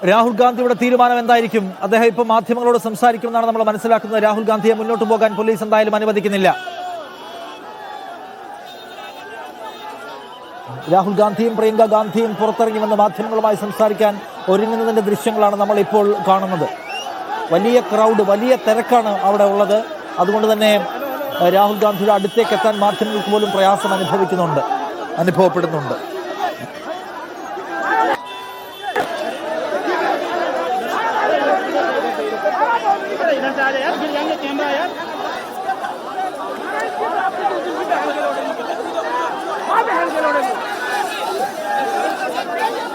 രാഹുൽ ഗാന്ധിയുടെ തീരുമാനം എന്തായിരിക്കും? അദ്ദേഹം ഇപ്പോൾ മാധ്യമങ്ങളോട് സംസാരിക്കുമെന്നാണ് നമ്മൾ മനസ്സിലാക്കുന്നത്. രാഹുൽ ഗാന്ധിയെ മുന്നോട്ട് പോകാൻ പോലീസ് എന്തായാലും അനുവദിക്കുന്നില്ല. രാഹുൽ ഗാന്ധിയും പ്രിയങ്ക ഗാന്ധിയും പുറത്തിറങ്ങി വന്ന് മാധ്യമങ്ങളുമായി സംസാരിക്കാൻ ഒരുങ്ങുന്നതിന്റെ ദൃശ്യങ്ങളാണ് നമ്മൾ ഇപ്പോൾ കാണുന്നത്. വലിയ ക്രൗഡ്, വലിയ തിരക്കാണ് അവിടെ ഉള്ളത്. അതുകൊണ്ട് തന്നെ രാഹുൽ ഗാന്ധിയുടെ അടുത്തേക്ക് എത്താൻ മാധ്യമങ്ങൾക്ക് പോലും പ്രയാസം അനുഭവപ്പെടുന്നുണ്ട്.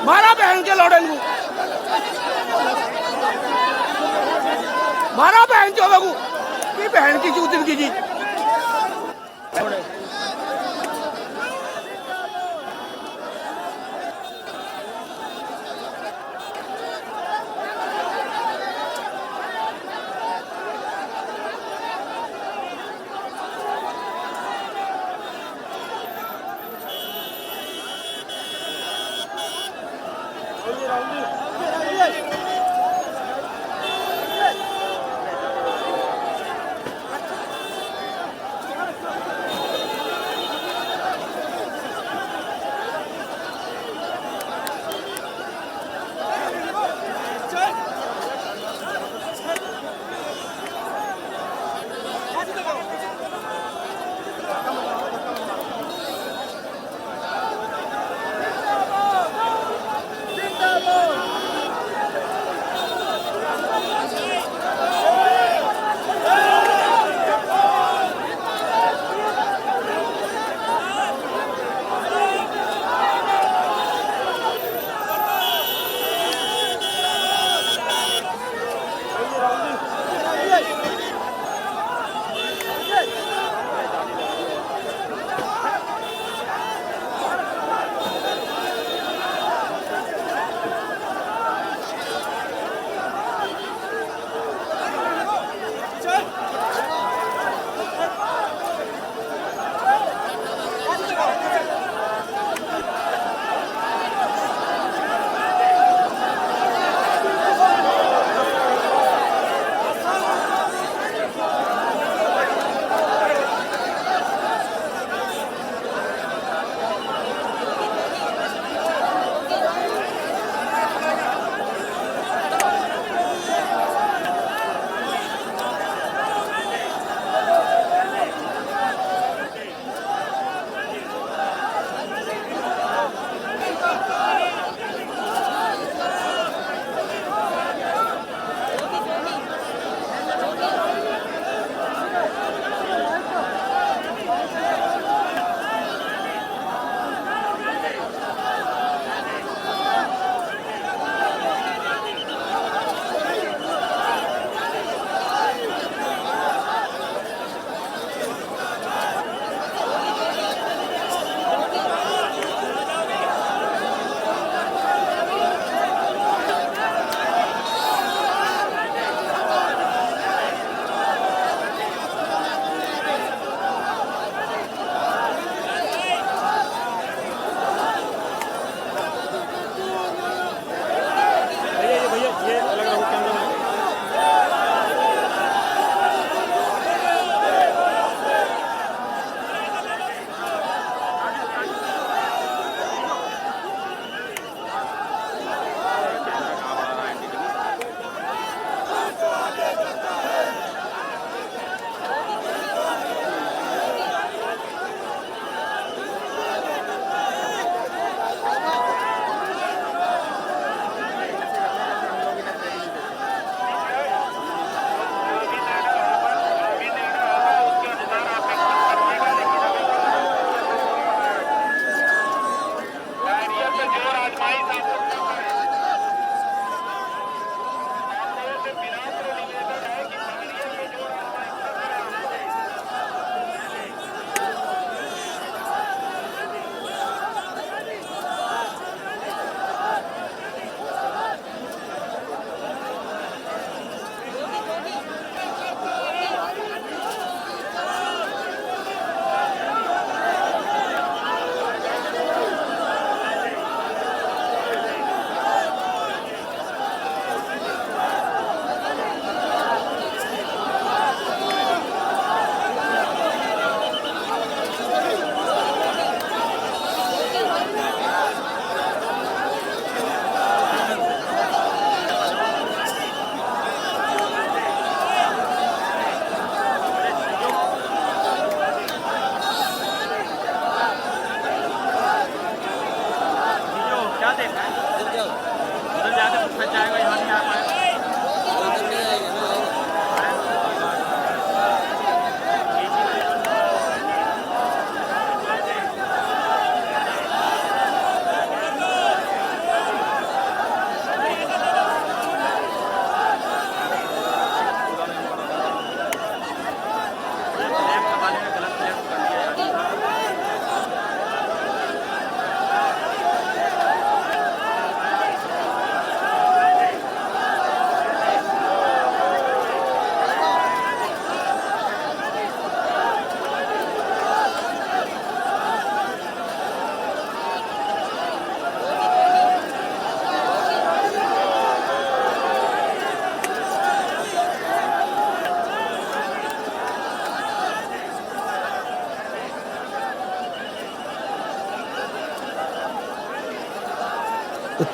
मारा बहन के लोडन को, मारा बहन के लोगों की बहन की चूतिन की जी।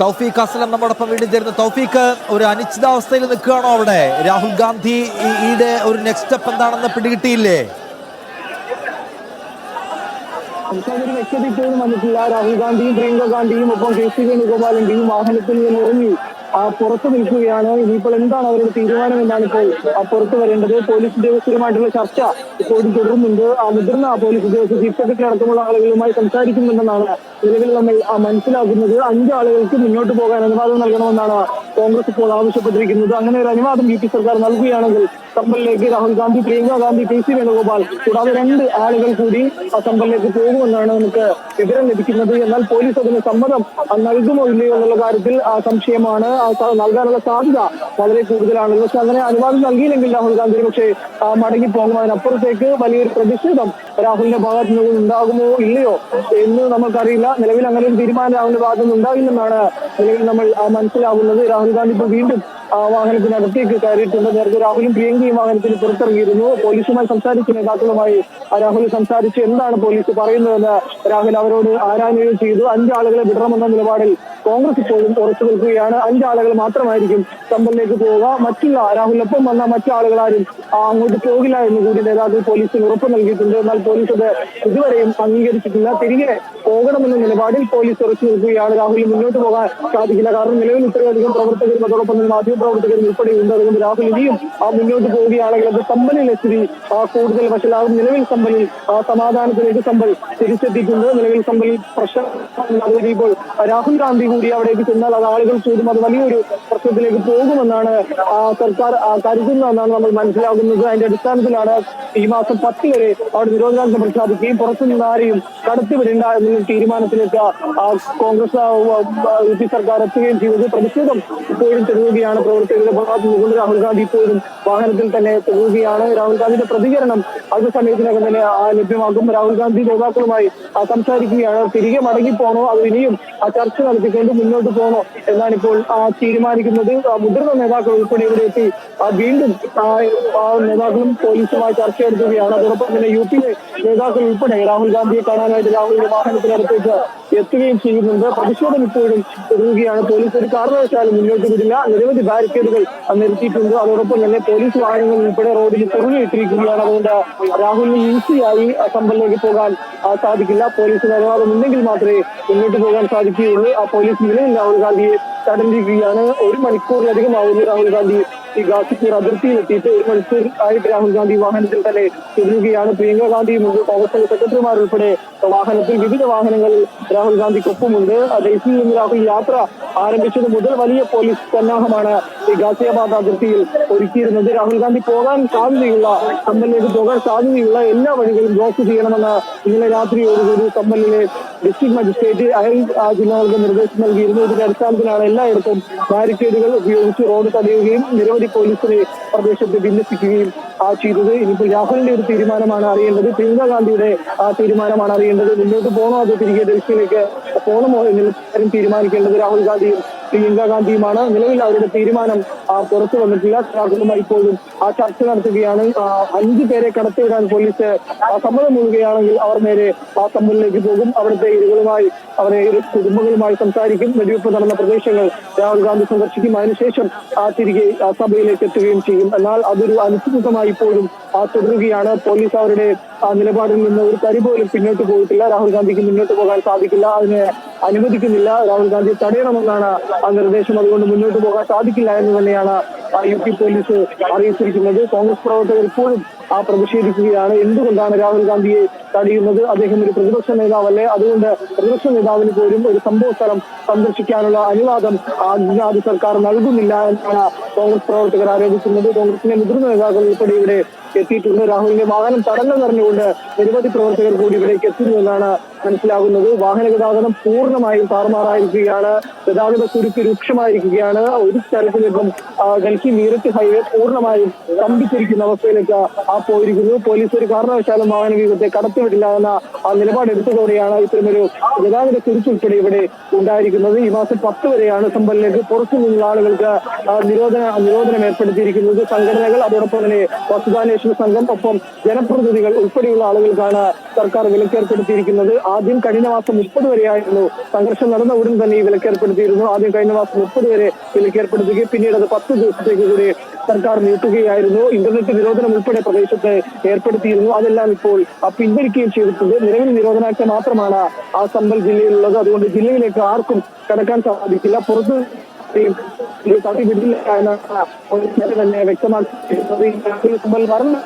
തൗഫീഖ് അസ്ലം നമ്മോടൊപ്പം വീണ്ടും ചേരുന്നു. തൗഫീഖ്, ഒരു അനിശ്ചിതാവസ്ഥയിൽ നിൽക്കുകയാണോ അവിടെ? രാഹുൽ ഗാന്ധിയുടെ ഒരു നെക്സ്റ്റ് സ്റ്റെപ്പ് എന്താണെന്ന് പിടികിട്ടിയില്ലേ? ഒരു വ്യക്തത ഇപ്പോഴും വന്നിട്ടില്ല. രാഹുൽ ഗാന്ധിയും പ്രിയങ്ക ഗാന്ധിയും ഒപ്പം കെ സി വേണുഗോപാലിന്റെയും വാഹനത്തിൽ നിന്ന് ഇറങ്ങി പുറത്തു നിൽക്കുകയാണ്. ഇനിയിപ്പോൾ എന്താണ് അവരുടെ തീരുമാനം എന്നാണ് ഇപ്പോൾ പുറത്തു വരേണ്ടത്. പോലീസ് ഉദ്യോഗസ്ഥരുമായിട്ടുള്ള ചർച്ച ഇപ്പോഴും തുടരുന്നുണ്ട്. മുതിർന്ന പോലീസ് ഉദ്യോഗസ്ഥർ, ചീഫ് സെക്രട്ടറി അടക്കമുള്ള ആളുകളുമായി സംസാരിക്കുന്നുണ്ടെന്നാണ് നിലവിൽ നമ്മൾ മനസ്സിലാക്കുന്നത്. 5 ആളുകൾക്ക് മുന്നോട്ട് പോകാൻ അനുവാദം നൽകണമെന്നാണ് കോൺഗ്രസ് ഇപ്പോൾ ആവശ്യപ്പെട്ടിരിക്കുന്നത്. അങ്ങനെ ഒരു അനുവാദം യു പി സർക്കാർ നൽകുകയാണെങ്കിൽ അസംബ്ലിയിലേക്ക് രാഹുൽ ഗാന്ധി, പ്രിയങ്ക ഗാന്ധി, കെ സി വേണുഗോപാൽ കൂടാതെ 2 ആളുകൾ കൂടി അസംബ്ലിയിലേക്ക് പോകുമെന്നാണ് നമുക്ക് വിവരം ലഭിക്കുന്നത്. എന്നാൽ പോലീസ് അതിന് സമ്മതം നൽകുമോ ഇല്ലയോ എന്നുള്ള കാര്യത്തിൽ സംശയമാണ്. നൽകാനുള്ള സാധ്യത വളരെ കൂടുതലാണ്. പക്ഷെ അങ്ങനെ അനുവാദം നൽകിയില്ലെങ്കിൽ രാഹുൽ ഗാന്ധി പക്ഷേ മടങ്ങിപ്പോകും. അതിനപ്പുറത്തേക്ക് വലിയൊരു പ്രതിഷേധം രാഹുലിന്റെ ഭാഗത്തു നിന്ന് ഉണ്ടാകുമോ ഇല്ലയോ എന്ന് നമുക്കറിയില്ല. നിലവിൽ അങ്ങനെ ഒരു തീരുമാനം രാഹുലിന്റെ ഭാഗത്തു നിന്ന് ഉണ്ടാകില്ലെന്നാണ് നിലവിൽ നമ്മൾ മനസ്സിലാകുന്നത്. രാഹുൽ ഗാന്ധി ഇപ്പോൾ വീണ്ടും വാഹനത്തിനകത്തേക്ക് കയറിയിട്ടുണ്ട്. നേരത്തെ രാഹുലും പ്രിയങ്കയും വാഹനത്തിന് പുറത്തിറങ്ങിയിരുന്നു. പോലീസുമായി സംസാരിച്ച നേതാക്കളുമായി രാഹുൽ സംസാരിച്ച് എന്താണ് പോലീസ് പറയുന്നതെന്ന് രാഹുൽ അവരോട് ആരായുകയും ചെയ്തു. 5 ആളുകളെ വിടണമെന്ന നിലപാടിൽ കോൺഗ്രസ് ഇപ്പോഴും ഉറച്ചു നിൽക്കുകയാണ്. 5 ആളുകൾ മാത്രമായിരിക്കും അസംബ്ലിയിലേക്ക് പോവുക. മറ്റുള്ള രാഹുലിനൊപ്പം വന്ന മറ്റാളുകളാരും അങ്ങോട്ട് പോകില്ല എന്ന് കൂടി നേതാക്കൾ പോലീസിന് ഉറപ്പ് നൽകിയിട്ടുണ്ട്. എന്നാൽ പോലീസ് അത് ഇതുവരെയും അംഗീകരിച്ചിട്ടില്ല. തിരികെ പോകണമെന്ന നിലപാടിൽ പോലീസ് ഉറച്ചു നിൽക്കുകയാണ്. രാഹുലിന് മുന്നോട്ട് പോകാൻ സാധിക്കില്ല. കാരണം നിലവിൽ ഇത്രയധികം പ്രവർത്തകരും അതോടൊപ്പം തന്നെ മാധ്യമപ്രവർത്തകരും ഉൾപ്പെടെയുണ്ട്. അതുകൊണ്ട് രാഹുൽ ഇനിയും മുന്നോട്ട് പോവുകയാണെങ്കിൽ അത് സമ്പലിലെ സ്ഥിതി കൂടുതൽ വഷളാകും. നിലവിൽ സമ്പലിൽ സമാധാനത്തിലേക്ക് സമ്പൽ തിരിച്ചെത്തിയിട്ടുണ്ട്. നിലവിൽ സമ്പലിൽ പ്രശ്നം ഇപ്പോൾ രാഹുൽ ഗാന്ധി കൂടി അവിടേക്ക് ചെന്നാൽ അത് ആളുകൾ ചൂടും. അത് വലിയൊരു പ്രശ്നത്തിലേക്ക് പോകുമെന്നാണ് സർക്കാർ കരുതുന്നതെന്നാണ് നമ്മൾ മനസ്സിലാക്കുന്നത്. അതിന്റെ അടിസ്ഥാനത്തിലാണ് ഈ മാസം 10 വരെ അവിടെ നിരോധനാജ്ഞ പ്രഖ്യാപിക്കുകയും പുറത്തുനിന്ന് ആരെയും കടത്തിവിടേണ്ട എന്നുള്ള തീരുമാനത്തിലേക്ക് കോൺഗ്രസ് യു പി സർക്കാർ എത്തുകയും ചെയ്തത്. പ്രതിഷേധം ഇപ്പോഴും തുടരുകയാണ്. പ്രവർത്തകരുടെ ഭാഗത്ത് നിന്നുകൊണ്ട് രാഹുൽ ഗാന്ധി ഇപ്പോഴും വാഹനത്തിൽ തന്നെ തുടരുകയാണ്. രാഹുൽ ഗാന്ധിയുടെ പ്രതികരണം അല്പസമയത്തിനകം തന്നെ ലഭ്യമാകും. രാഹുൽ ഗാന്ധി നേതാക്കളുമായി സംസാരിക്കുകയാണ്. തിരികെ മടങ്ങിപ്പോണോ അത് ഇനിയും ചർച്ച നടത്തിക്കൊണ്ട് മുന്നോട്ട് പോകണോ എന്നാണ് ഇപ്പോൾ തീരുമാനിക്കുന്നത്. മുതിർന്ന നേതാക്കൾ ഉൾപ്പെടെ ഇവിടെ എത്തി വീണ്ടും നേതാക്കളും പോലീസുമായി ചർച്ച നടത്തുകയാണ്. അതോടൊപ്പം തന്നെ യു പിയിലെ നേതാക്കൾ ഉൾപ്പെടെ രാഹുൽ ഗാന്ധിയെ കാണാനായിട്ട് രാഹുലിന്റെ വാഹനത്തിനടുത്തേക്ക് എത്തുകയും ചെയ്യുന്നുണ്ട്. പ്രതിഷേധം ഇപ്പോഴും തുടരുകയാണ്. പോലീസ് ഒരു കാരണവശാലും മുന്നോട്ട് വിടില്ല. നിരവധി ബാരിക്കേഡുകൾ നിർത്തിയിട്ടുണ്ട്. അതോടൊപ്പം തന്നെ പോലീസ് വാഹനങ്ങൾ ഉൾപ്പെടെ റോഡിൽ തുറന്നിട്ടിരിക്കുകയാണ്. അതുകൊണ്ട് രാഹുലിന് ഈസിയായി അസംബ്ലിയിലേക്ക് പോകാൻ സാധിക്കില്ല. പോലീസിന് അനുവാദം ഉണ്ടെങ്കിൽ മാത്രമേ മുന്നോട്ട് പോകാൻ സാധിക്കുകയുള്ളൂ. പോലീസ് നിലവിൽ രാഹുൽ ഗാന്ധിയെ തടഞ്ഞിരിക്കുകയാണ്. 1 മണിക്കൂറിലധികമാവുന്നു രാഹുൽ ഗാന്ധി ഈ ഗാസിപ്പൂർ അതിർത്തിയിലെത്തിയിട്ട്. 1 മണിക്കൂർ ആയിട്ട് രാഹുൽ ഗാന്ധി വാഹനത്തിൽ തന്നെ തുടരുകയാണ്. പ്രിയങ്ക ഗാന്ധിയുമുണ്ട്. കോൺഗ്രസ് സെക്രട്ടറിമാർ ഉൾപ്പെടെ വാഹനത്തിൽ വിവിധ വാഹനങ്ങളിൽ രാഹുൽ ഗാന്ധിക്കൊപ്പമുണ്ട്. ഡൽഹിയിൽ നിന്ന് രാഹുൽ യാത്ര ആരംഭിച്ചത് മുതൽ വലിയ പോലീസ് സന്നാഹമാണ് ഈ ഗാസിയാബാദ് അതിർത്തിയിൽ ഒരുക്കിയിരുന്നത്. രാഹുൽ ഗാന്ധി പോകാൻ സാധ്യതയുള്ള സമ്പലിലേക്ക് പോകാൻ സാധ്യതയുള്ള എല്ലാ വഴികളും ബ്ലോക്ക് ചെയ്യണമെന്ന് ഇന്നലെ രാത്രിയോടുകൂടി സമ്പലിലെ ഡിസ്ട്രിക്ട് മജിസ്ട്രേറ്റ് അയൽ ജില്ലകൾക്ക് നിർദ്ദേശം നൽകിയിരുന്നു. ഇതിന്റെ അടിസ്ഥാനത്തിലാണ് എല്ലായിടത്തും ബാരിക്കേഡുകൾ ഉപയോഗിച്ച് റോഡ് തടയുകയും നിരവധി പോലീസിനെ പ്രദേശത്ത് ഭിന്നിപ്പിക്കുകയും ചെയ്തത്. ഇനിയിപ്പോൾ രാഹുലിന്റെ ഒരു തീരുമാനമാണ് അറിയേണ്ടത്. പ്രിയങ്ക ഗാന്ധിയുടെ തീരുമാനമാണ് അറിയേണ്ടത്. മുന്നോട്ട് പോകണോ അതോ തിരികെ ഡൽഹിയിലേക്ക് പോകണമോ എന്ന് തീരുമാനിക്കേണ്ടത് രാഹുൽ ഗാന്ധിയും പ്രിയങ്ക ഗാന്ധിയുമാണ്. നിലവിൽ അവരുടെ തീരുമാനം പുറത്തു വന്നിട്ടില്ല. രാഹുലുമായി ഇപ്പോഴും ചർച്ച നടത്തുകയാണ്. 5 പേരെ കടത്തിവിടാൻ പോലീസ് സമ്മതം നൽകുകയാണെങ്കിൽ അവർ നേരെ അസംബ്ലിയിലേക്ക് പോകും. അവിടുത്തെ ഇരുകളുമായി അവരെ കുടുംബങ്ങളുമായി സംസാരിക്കും. വെടിവെപ്പ് നടന്ന പ്രദേശങ്ങൾ രാഹുൽ ഗാന്ധി സന്ദർശിക്കും. അതിനുശേഷം തിരികെ സഭയിലേക്ക് എത്തുകയും ചെയ്യും. എന്നാൽ അതൊരു അനിശ്ചിതമായി ഇപ്പോഴും തുടരുകയാണ്. പോലീസ് അവരുടെ നിലപാടിൽ നിന്ന് ഒരു കരി പോലും പിന്നോട്ട് പോയിട്ടില്ല. രാഹുൽ ഗാന്ധിക്ക് മുന്നോട്ട് പോകാൻ സാധിക്കില്ല, അതിനെ അനുവദിക്കുന്നില്ല. രാഹുൽ ഗാന്ധി തടയണമെന്നാണ് നിർദ്ദേശം. അതുകൊണ്ട് മുന്നോട്ട് പോകാൻ സാധിക്കില്ല എന്ന് തന്നെയാണ് യു പി പോലീസ് അറിയിച്ചിരിക്കുന്നത്. കോൺഗ്രസ് പ്രവർത്തകർ ഇപ്പോഴും പ്രതിഷേധിക്കുകയാണ്. എന്തുകൊണ്ടാണ് രാഹുൽ ഗാന്ധിയെ തടയുന്നത്? അദ്ദേഹം ഒരു പ്രതിപക്ഷ നേതാവല്ലേ? അതുകൊണ്ട് പ്രതിപക്ഷ നേതാവിന് പോലും ഒരു സംഭവ സ്ഥലം സന്ദർശിക്കാനുള്ള അനുവാദം ആദ്യ സർക്കാർ നൽകുന്നില്ല എന്നാണ് കോൺഗ്രസ് പ്രവർത്തകർ ആരോപിക്കുന്നത്. കോൺഗ്രസിലെ മുതിർന്ന നേതാക്കൾ ഉൾപ്പെടെ ഇവിടെ എത്തിയിട്ടുണ്ട്. രാഹുലിന്റെ വാഹനം തടഞ്ഞു പറഞ്ഞുകൊണ്ട് നിരവധി പ്രവർത്തകർ കൂടി ഇവിടേക്ക് എത്തുന്നുവെന്നാണ് മനസ്സിലാകുന്നത്. വാഹന ഗതാഗതം പൂർണ്ണമായും താറുമാറായിരിക്കുകയാണ്. ഗതാഗത കുരുക്ക് രൂക്ഷമായിരിക്കുകയാണ്. ഒരു തരത്തിലേക്കും ഡൽഹി മീററ്റ് ഹൈവേ പൂർണ്ണമായും സ്തംഭിച്ചിരിക്കുന്ന അവസ്ഥയിലേക്ക് പോയിരിക്കുന്നു. പോലീസ് ഒരു കാരണവശാലും വാഹന വ്യൂഹത്തെ കടത്തിവിടില്ല എന്ന നിലപാടെടുത്തതോടെയാണ് ഇത്തരമൊരു ഗതാഗത കുരുക്കുൾപ്പെടെ ഇവിടെ ഉണ്ടായിരിക്കുന്നത്. ഈ മാസം 10 വരെയാണ് സമ്പലിലേക്ക് പുറത്തു നിന്നുള്ള ആളുകൾക്ക് നിരോധനം ഏർപ്പെടുത്തിയിരിക്കുന്നത്. സംഘടനകൾ അതോടൊപ്പം തന്നെ വസ്തുതാന്വേഷണ സംഘം ഒപ്പം ജനപ്രതിനിധികൾ ഉൾപ്പെടെയുള്ള ആളുകൾക്കാണ് സർക്കാർ വിലക്കേർപ്പെടുത്തിയിരിക്കുന്നത്. ആദ്യം കഴിഞ്ഞ മാസം 30 വരെയായിരുന്നു. സംഘർഷം നടന്ന ഉടൻ തന്നെ ഈ വിലക്കേർപ്പെടുത്തിയിരുന്നു. ആദ്യം കഴിഞ്ഞ മാസം 30 വരെ വിലക്കേർപ്പെടുത്തുകയും പിന്നീട് അത് 10 ദിവസത്തേക്ക് കൂടി സർക്കാർ നീട്ടുകയായിരുന്നു. ഇന്റർനെറ്റ് നിരോധനം ഉൾപ്പെടെ പ്രദേശത്ത് ഏർപ്പെടുത്തിയിരുന്നു. അതെല്ലാം ഇപ്പോൾ പിൻവലിക്കുകയും ചെയ്തിട്ടുണ്ട്. നിലവിൽ നിരോധനാജ്ഞ മാത്രമാണ് ആ സമ്പൽ ജില്ലയിലുള്ളത്. അതുകൊണ്ട് ജില്ലയിലേക്ക് ആർക്കും കടക്കാൻ സാധിക്കില്ല. പുറത്ത് തട്ടിവിടില്ല എന്നാണ് തന്നെ വ്യക്തമാക്കുന്നത്. സമ്പൽ വരണം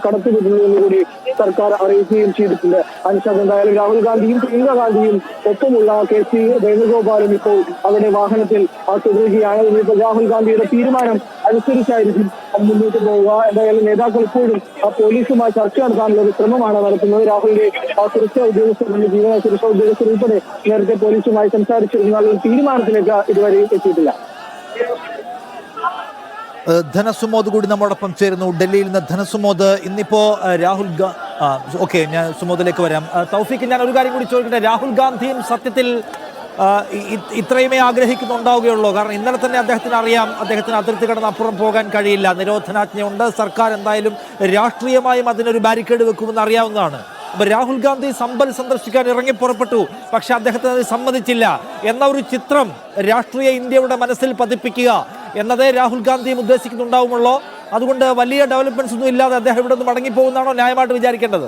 കടത്തിവിടുന്നതെന്ന് കൂടി സർക്കാർ അറിയിക്കുകയും ചെയ്തിട്ടുണ്ട്. അനുഷാദ്, എന്തായാലും രാഹുൽ ഗാന്ധിയും പ്രിയങ്ക ഗാന്ധിയും ഒപ്പമുള്ള KC വേണുഗോപാലും ഇപ്പോൾ അവിടെ വാഹനത്തിൽ തുടരുകയാണ്. ഇനിയിപ്പോൾ രാഹുൽ ഗാന്ധിയുടെ തീരുമാനം അനുസരിച്ചായിരിക്കും മുന്നോട്ട് പോവുക. എന്തായാലും നേതാക്കൾ ഇപ്പോഴും പോലീസുമായി ചർച്ച നടത്താനുള്ള ഒരു ശ്രമമാണ് നടത്തുന്നത്. രാഹുലിന്റെ സുരക്ഷാ ഉദ്യോഗസ്ഥർ, ജീവന സുരക്ഷാ ഉദ്യോഗസ്ഥർ ഉൾപ്പെടെ നേരത്തെ പോലീസുമായി സംസാരിച്ചിരുന്നാൽ ഒരു തീരുമാനത്തിലേക്ക് ഇതുവരെ എത്തിയിട്ടില്ല. ധനസുമോദ് കൂടി നമ്മോടൊപ്പം ചേരുന്നു ഡൽഹിയിൽ നിന്ന്. ധനസുമോദ്, ഇന്നിപ്പോ രാഹുൽ ഓക്കെ, ഞാൻ സുമോദിലേക്ക് വരാം. തൗഫീഖ്, ഞാൻ ഒരു കാര്യം കൂടി ചോദിക്കട്ടെ. രാഹുൽ ഗാന്ധിയും സത്യത്തിൽ ഇത്രയുമേ ആഗ്രഹിക്കുന്നുണ്ടാവുകയുള്ളൂ? കാരണം ഇന്നലെ തന്നെ അദ്ദേഹത്തിന് അറിയാം, അദ്ദേഹത്തിന് അതിർത്തി കടന്ന് അപ്പുറം പോകാൻ കഴിയില്ല, നിരോധനാജ്ഞയുണ്ട്, സർക്കാർ എന്തായാലും രാഷ്ട്രീയമായും അതിനൊരു ബാരിക്കേഡ് വെക്കുമെന്ന് അറിയാവുന്നതാണ്. അപ്പൊ രാഹുൽ ഗാന്ധി സമ്പൽ സന്ദർശിക്കാൻ ഇറങ്ങി പുറപ്പെട്ടു, പക്ഷെ അദ്ദേഹത്തിന് അത് സമ്മതിച്ചില്ല എന്ന ഒരു ചിത്രം രാഷ്ട്രീയ ഇന്ത്യയുടെ മനസ്സിൽ പതിപ്പിക്കുക എന്നതേ രാഹുൽ ഗാന്ധിയും ഉദ്ദേശിക്കുന്നുണ്ടാവുമുള്ളൂ. അതുകൊണ്ട് വലിയ ഡെവലപ്മെന്റ്സ് ഒന്നും ഇല്ലാതെ അദ്ദേഹം ഇവിടെ നിന്ന് മടങ്ങിപ്പോകുന്നതാണോ ന്യായമായിട്ട് വിചാരിക്കേണ്ടത്?